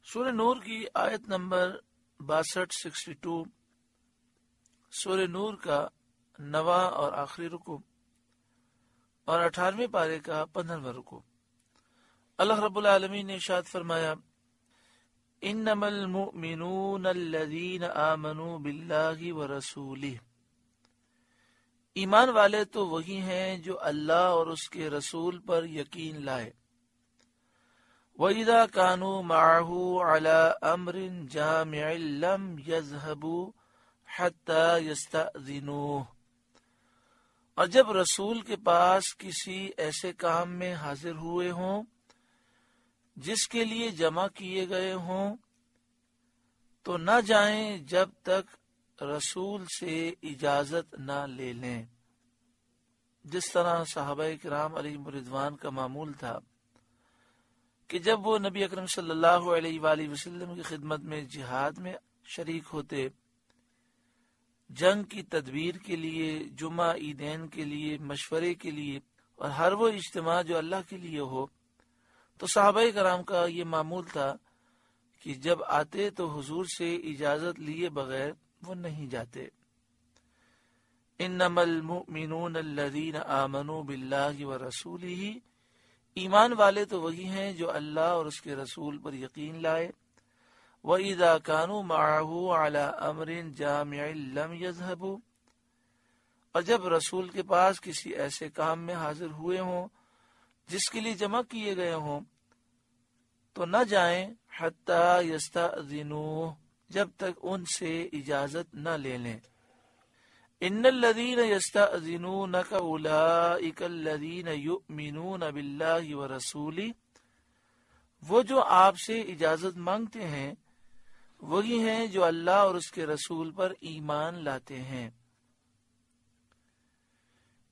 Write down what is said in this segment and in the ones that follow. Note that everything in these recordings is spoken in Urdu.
سورہ نور کی آیت نمبر 62 سورہ نور کا 9واں اور آخری رکو اور 18ویں پارے کا 15واں رکو۔ اللہ رب العالمین نے ارشاد فرمایا، انما المؤمنون الذین آمنوا باللہ ورسولہ، ایمان والے تو وہی ہیں جو اللہ اور اس کے رسول پر یقین لائے۔ وَإِذَا كَانُوا مَعَهُ عَلَىٰ أَمْرٍ جَامِعٍ لَمْ يَذْهَبُوا حَتَّى يَسْتَأْذِنُوهُ، اور جب رسول کے پاس کسی ایسے کام میں حاضر ہوئے ہوں جس کے لیے جمع کیے گئے ہوں تو نہ جائیں جب تک رسول سے اجازت نہ لے لیں، جس طرح صحابہ کرام علیہم رضوان کا معمول تھا کہ جب وہ نبی اکرم صلی اللہ علیہ وآلہ وسلم کی خدمت میں جہاد میں شریک ہوتے، جنگ کی تدبیر کے لیے، جمعہ عیدین کے لیے، مشورے کے لیے اور ہر وہ اجتماع جو اللہ کے لیے ہو، تو صحابہ کرام کا یہ معمول تھا کہ جب آتے تو حضور سے اجازت لیے بغیر وہ نہیں جاتے۔ انما المؤمنون الذین آمنوا باللہ ورسولہ، ایمان والے تو وہی ہیں جو اللہ اور اس کے رسول پر یقین لائے۔ وَإِذَا كَانُوا مَعَهُ عَلَىٰ أَمْرٍ جَامِعٍ لَمْ يَذْهَبُوا، اور جب رسول کے پاس کسی ایسے کام میں حاضر ہوئے ہوں جس کے لیے جمع کیے گئے ہوں تو نہ جائیں حَتَّى يَسْتَأْذِنُوهُ، جب تک ان سے اجازت نہ لے لیں۔ ان الذین یستأذنونک اولئک الذین یؤمنون باللہ ورسولہ، وہ جو آپ سے اجازت مانگتے ہیں وہی ہیں جو اللہ اور اس کے رسول پر ایمان لاتے ہیں۔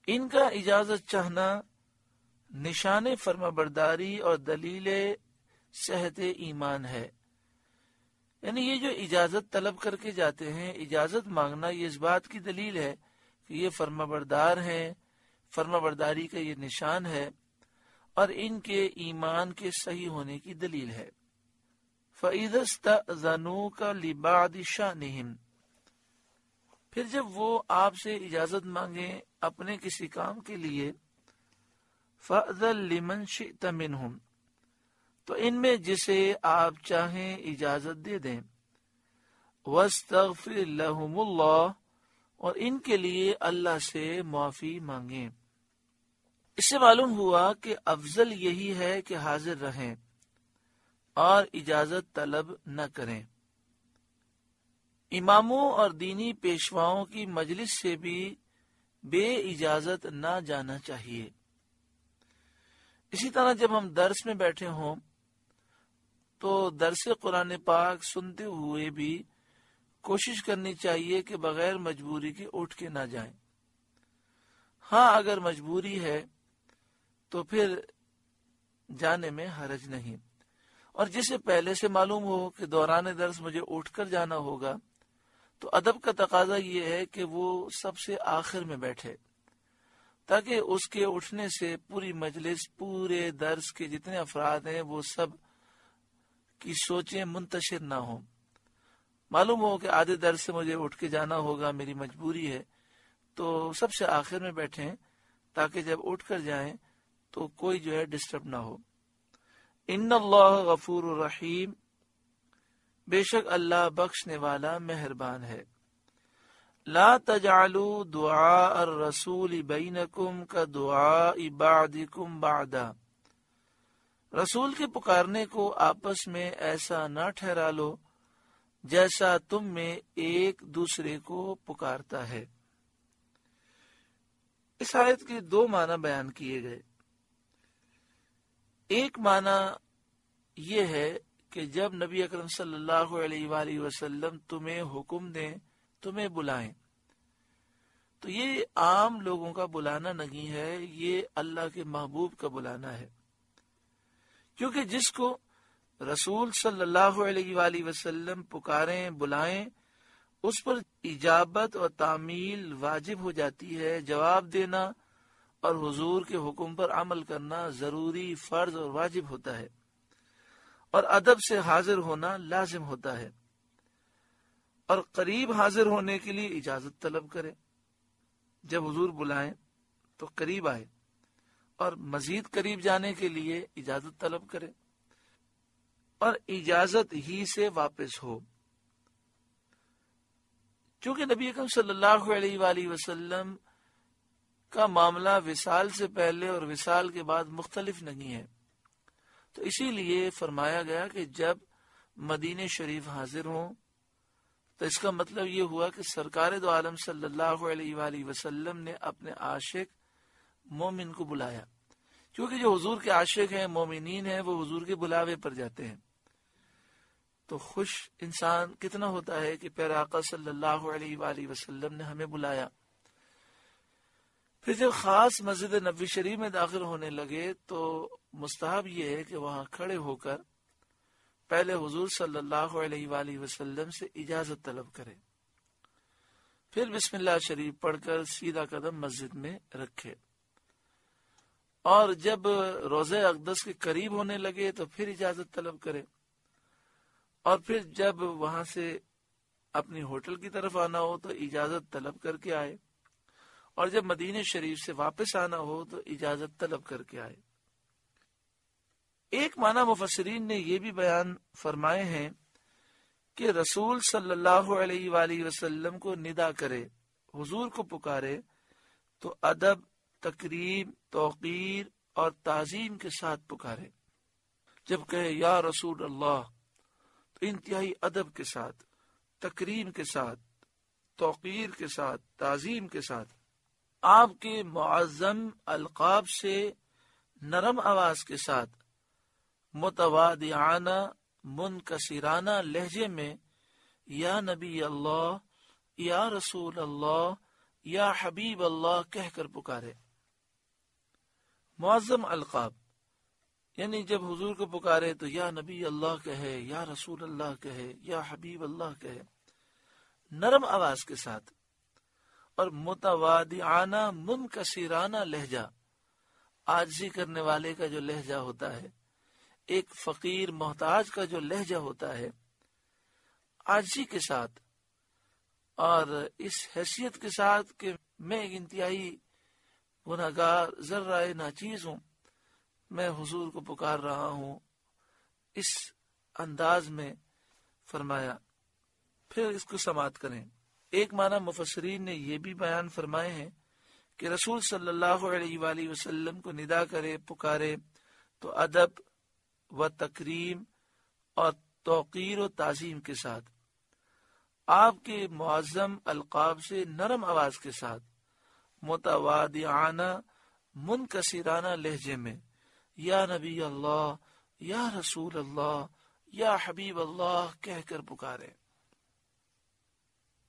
ان کا اجازت چاہنا نشان فرمانبرداری اور دلیل صحت ایمان ہے، یعنی یہ جو اجازت طلب کر کے جاتے ہیں، اجازت مانگنا، یہ اس بات کی دلیل ہے کہ یہ فرمانبردار ہیں، فرمانبرداری کا یہ نشان ہے اور ان کے ایمان کے صحیح ہونے کی دلیل ہے۔ فَإِذَا اسْتَأْذَنُوكَ لِبَعْضِ شَأْنِهِمْ، پھر جب وہ آپ سے اجازت مانگیں اپنے کسی کام کے لیے، فَأْذَن لِمَنْ شِئْتَ مِنْهُمْ، تو ان میں جسے آپ چاہیں اجازت دے دیں۔ وَاسْتَغْفِرْ لَهُمُ اللَّهُ، اور ان کے لیے اللہ سے معافی مانگیں۔ اس سے معلوم ہوا کہ افضل یہی ہے کہ حاضر رہیں اور اجازت طلب نہ کریں۔ اماموں اور دینی پیشواؤں کی مجلس سے بھی بے اجازت نہ جانا چاہیے۔ اسی طرح جب ہم درس میں بیٹھے ہوں تو درس قرآن پاک سنتے ہوئے بھی کوشش کرنی چاہیے کہ بغیر مجبوری کے اٹھ کے نہ جائیں۔ ہاں اگر مجبوری ہے تو پھر جانے میں حرج نہیں، اور جسے پہلے سے معلوم ہو کہ دوران درس مجھے اٹھ کر جانا ہوگا تو ادب کا تقاضا یہ ہے کہ وہ سب سے آخر میں بیٹھے، تاکہ اس کے اٹھنے سے پوری مجلس، پورے درس کے جتنے افراد ہیں وہ سب کی سوچیں منتشر نہ ہوں۔ معلوم ہو کہ آدھے درس سے مجھے اٹھ کے جانا ہوگا، میری مجبوری ہے، تو سب سے آخر میں بیٹھیں تاکہ جب اٹھ کر جائیں تو کوئی جو ہے ڈسٹرب نہ ہو۔ ان اللہ غفور الرحیم، بے شک اللہ بخشنے والا مہربان ہے۔ لا تجعلوا دعاء الرسول بینکم کدعاء بعضکم بعضا، رسول کے پکارنے کو آپس میں ایسا نہ ٹھہرا لو جیسا تم میں ایک دوسرے کو پکارتا ہے۔ اس آیت کے دو معنی بیان کیے گئے۔ ایک معنی یہ ہے کہ جب نبی اکرم صلی اللہ علیہ وآلہ وسلم تمہیں حکم دیں، تمہیں بلائیں، تو یہ عام لوگوں کا بلانا نہیں ہے، یہ اللہ کے محبوب کا بلانا ہے، کیونکہ جس کو رسول صلی اللہ علیہ وآلہ وسلم پکاریں، بلائیں، اس پر اجابت اور تعمیل واجب ہو جاتی ہے، جواب دینا اور حضور کے حکم پر عمل کرنا ضروری، فرض اور واجب ہوتا ہے۔ اور ادب سے حاضر ہونا لازم ہوتا ہے، اور قریب حاضر ہونے کے لیے اجازت طلب کرے۔ جب حضور بلائیں تو قریب آئے، اور مزید قریب جانے کے لیے اجازت طلب کرے، اور اجازت ہی سے واپس ہو۔ چونکہ نبی اکرم صلی اللہ علیہ وآلہ وسلم کا معاملہ وصال سے پہلے اور وصال کے بعد مختلف نہیں ہے، تو اسی لیے فرمایا گیا کہ جب مدینہ شریف حاضر ہوں تو اس کا مطلب یہ ہوا کہ سرکار دو عالم صلی اللہ علیہ وآلہ وسلم نے اپنے عاشق مومن کو بلایا، کیونکہ جو حضور کے عاشق ہیں، مومنین ہیں، وہ حضور کے بلاوے پر جاتے ہیں۔ تو خوش انسان کتنا ہوتا ہے کہ پیارے آقا صلی اللہ علیہ وآلہ وسلم نے ہمیں بلایا۔ پھر جب خاص مسجد نبوی شریف میں داخل ہونے لگے تو مستحب یہ ہے کہ وہاں کھڑے ہو کر پہلے حضور صلی اللہ علیہ وآلہ وسلم سے اجازت طلب کرے، پھر بسم اللہ شریف پڑھ کر سیدھا قدم مسجد میں رکھے، اور جب روضہ اقدس کے قریب ہونے لگے تو پھر اجازت طلب کرے، اور پھر جب وہاں سے اپنی ہوٹل کی طرف آنا ہو تو اجازت طلب کر کے آئے، اور جب مدینہ شریف سے واپس آنا ہو تو اجازت طلب کر کے آئے۔ ایک معنی مفسرین نے یہ بھی بیان فرمائے ہیں کہ رسول صلی اللہ علیہ وآلہ وسلم کو ندا کرے، حضور کو پکارے تو ادب، تکریم، توقیر اور تعظیم کے ساتھ پکارے۔ جب کہے یا رسول اللہ تو انتہائی ادب کے ساتھ، تکریم کے ساتھ، توقیر کے ساتھ، تعظیم کے ساتھ، آپ کے معظم القاب سے نرم آواز کے ساتھ، متواضعانہ منکسرانہ لہجے میں یا نبی اللہ، یا رسول اللہ، یا حبیب اللہ کہہ کر پکارے۔ معظم القاب یعنی جب حضور کو پکارے تو یا نبی اللہ کہے، یا رسول اللہ کہے، یا حبیب اللہ کہے، نرم آواز کے ساتھ، اور متواضعانہ منکسرانہ لہجہ، عاجزی کرنے والے کا جو لہجہ ہوتا ہے، ایک فقیر محتاج کا جو لہجہ ہوتا ہے، عاجزی کے ساتھ، اور اس حیثیت کے ساتھ کہ میں ایک انتہائی گناہگار ذرہ ناچیز ہوں، میں حضور کو پکار رہا ہوں، اس انداز میں فرمایا۔ پھر اس کو سماعت کریں۔ ایک معنی مفسرین نے یہ بھی بیان فرمائے ہیں کہ رسول صلی اللہ علیہ وآلہ وسلم کو ندا کرے، پکارے تو ادب و تکریم اور توقیر و تعظیم کے ساتھ، آپ کے معظم القاب سے نرم آواز کے ساتھ، متواضعانہ منکسرانہ لہجے میں یا نبی اللہ، یا رسول اللہ، یا حبیب اللہ کہہ کر پکارے۔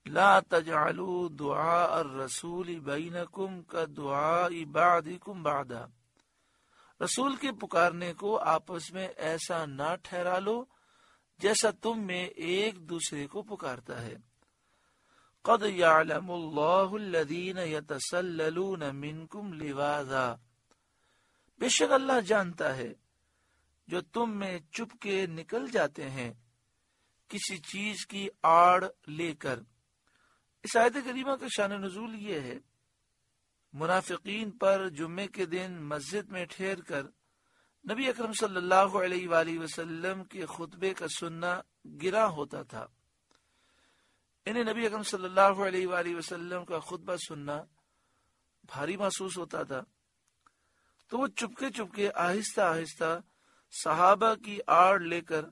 لا تجعلوا دعاء الرسول بینکم کدعاء بعضکم بعضا، رسول کے پکارنے کو آپس میں ایسا نہ ٹھہرا لو جیسا تم میں ایک دوسرے کو پکارتا ہے۔ قد یعلم اللہ الذین یتسللون منکم لواذا، بے شک اللہ جانتا ہے جو تم میں چپ کے نکل جاتے ہیں کسی چیز کی آڑ لے کر۔ اس آیت کریمہ کا شان نزول یہ ہے، منافقین پر جمعے کے دن مسجد میں ٹھہر کر نبی اکرم صلی اللہ علیہ وآلہ وسلم کے خطبے کا سننا گراں ہوتا تھا۔ انہیں نبی اکرم صلی اللہ علیہ وآلہ وسلم کا خطبہ سننا بھاری محسوس ہوتا تھا، تو وہ چپکے چپکے آہستہ آہستہ صحابہ کی آڑ لے کر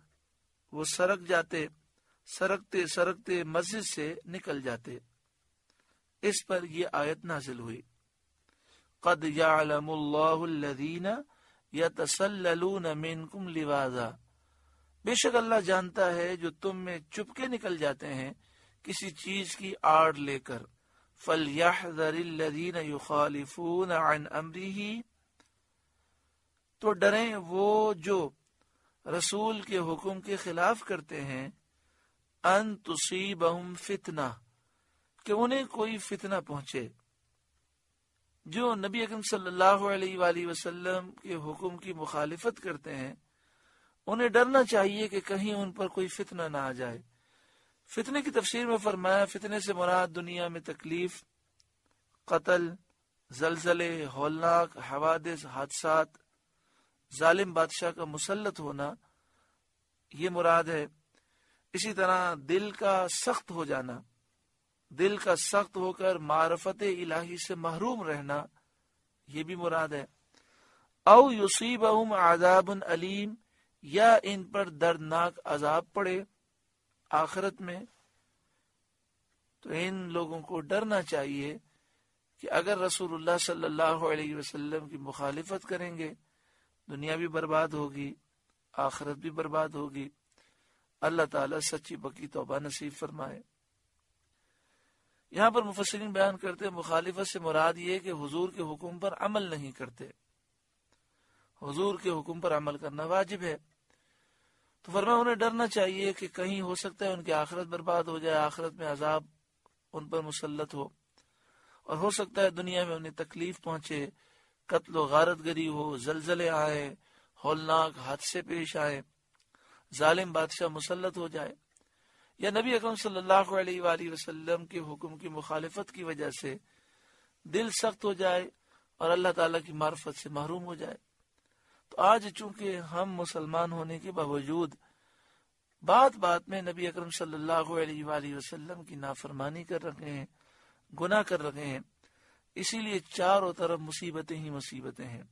وہ سرکتے سرکتے مسجد سے نکل جاتے۔ اس پر یہ آیت نازل ہوئی، قد یعلم اللہ الذین یتسللون منکم لواذا، بے شک اللہ جانتا ہے جو تم میں چپکے نکل جاتے ہیں کسی چیز کی آڑ لے کر۔ فَلْيَحْذَرِ الَّذِينَ يُخَالِفُونَ عَنْ أَمْرِهِ، تو ڈریں وہ جو رسول کے حکم کے خلاف کرتے ہیں، ان تصیبہم فتنہ، کہ انہیں کوئی فتنہ پہنچے۔ جو نبی اکرم صلی اللہ علیہ وآلہ وسلم کے حکم کی مخالفت کرتے ہیں انہیں ڈرنا چاہیے کہ کہیں ان پر کوئی فتنہ نہ آ جائے۔ فتنے کی تفسیر میں فرمایا فتنے سے مراد دنیا میں تکلیف، قتل، زلزلے، ہولناک حوادث، حادثات، ظالم بادشاہ کا مسلط ہونا، یہ مراد ہے۔ اسی طرح دل کا سخت ہو جانا، دل کا سخت ہو کر معرفت الہی سے محروم رہنا، یہ بھی مراد ہے۔ او یصیبہم عذاب علیم، یا ان پر دردناک عذاب پڑے آخرت میں۔ تو ان لوگوں کو ڈرنا چاہیے کہ اگر رسول اللہ صلی اللہ علیہ وسلم کی مخالفت کریں گے، دنیا بھی برباد ہوگی، آخرت بھی برباد ہوگی۔ اللہ تعالیٰ سچی پکی توبہ نصیب فرمائے۔ یہاں پر مفسرین بیان کرتے ہیں مخالفت سے مراد یہ کہ حضور کے حکم پر عمل نہیں کرتے۔ حضور کے حکم پر عمل کرنا واجب ہے، تو فرمایا انہیں ڈرنا چاہیے کہ کہیں ہو سکتا ہے ان کی آخرت برباد ہو جائے، آخرت میں عذاب ان پر مسلط ہو، اور ہو سکتا ہے دنیا میں انہیں تکلیف پہنچے، قتل و غارت گری ہو، زلزلے آئے، ہولناک حادثے پیش آئے، ظالم بادشاہ مسلط ہو جائے، یا نبی اکرم صلی اللہ علیہ وآلہ وسلم کے حکم کی مخالفت کی وجہ سے دل سخت ہو جائے اور اللہ تعالیٰ کی معرفت سے محروم ہو جائے۔ تو آج چونکہ ہم مسلمان ہونے کے باوجود بات بات میں نبی اکرم صلی اللہ علیہ وآلہ وسلم کی نافرمانی کر رکھے ہیں، گناہ کر رکھے ہیں، اسی لیے چاروں طرف مصیبتیں ہی مصیبتیں ہیں۔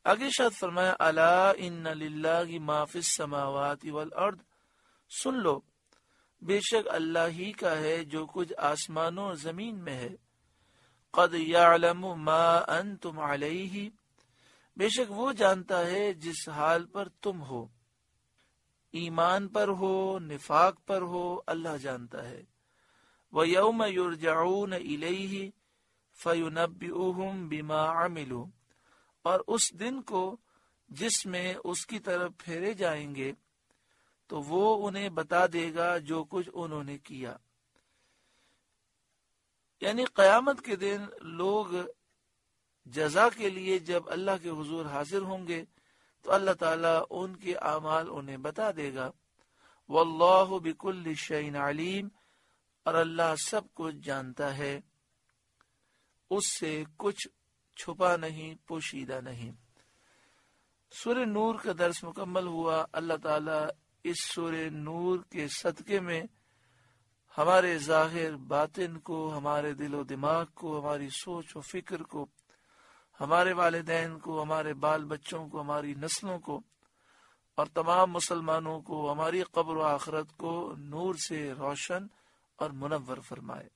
آگے شاید فرمایا الا ان للہ ما فی السماوات والارض، سن لو بے شک اللہ ہی کا ہے جو کچھ آسمانوں اور زمین میں ہے، قد یعلم ما انتم علیہ، بے شک وہ جانتا ہے جس حال پر تم ہو، ایمان پر ہو نفاق پر ہو، اللہ جانتا ہے۔ وَيَوْمَ يُرْجَعُونَ إِلَيْهِ فَيُنَبِّئُهُمْ بِمَا عَمِلُوا، اور اس دن کو جس میں اس کی طرف پھیرے جائیں گے تو وہ انہیں بتا دے گا جو کچھ انہوں نے کیا۔ یعنی قیامت کے دن لوگ جزا کے لیے جب اللہ کے حضور حاضر ہوں گے تو اللہ تعالیٰ ان کے اعمال انہیں بتا دے گا۔ واللہ بکل شیء علیم، اور اللہ سب کچھ جانتا ہے، اس سے کچھ چھپا نہیں، پوشیدہ نہیں۔ سورہ نور کا درس مکمل ہوا۔ اللہ تعالیٰ اس سورہ نور کے صدقے میں ہمارے ظاہر باطن کو، ہمارے دل و دماغ کو، ہماری سوچ و فکر کو، ہمارے والدین کو، ہمارے بال بچوں کو، ہماری نسلوں کو اور تمام مسلمانوں کو، ہماری قبر و آخرت کو نور سے روشن اور منور فرمائے۔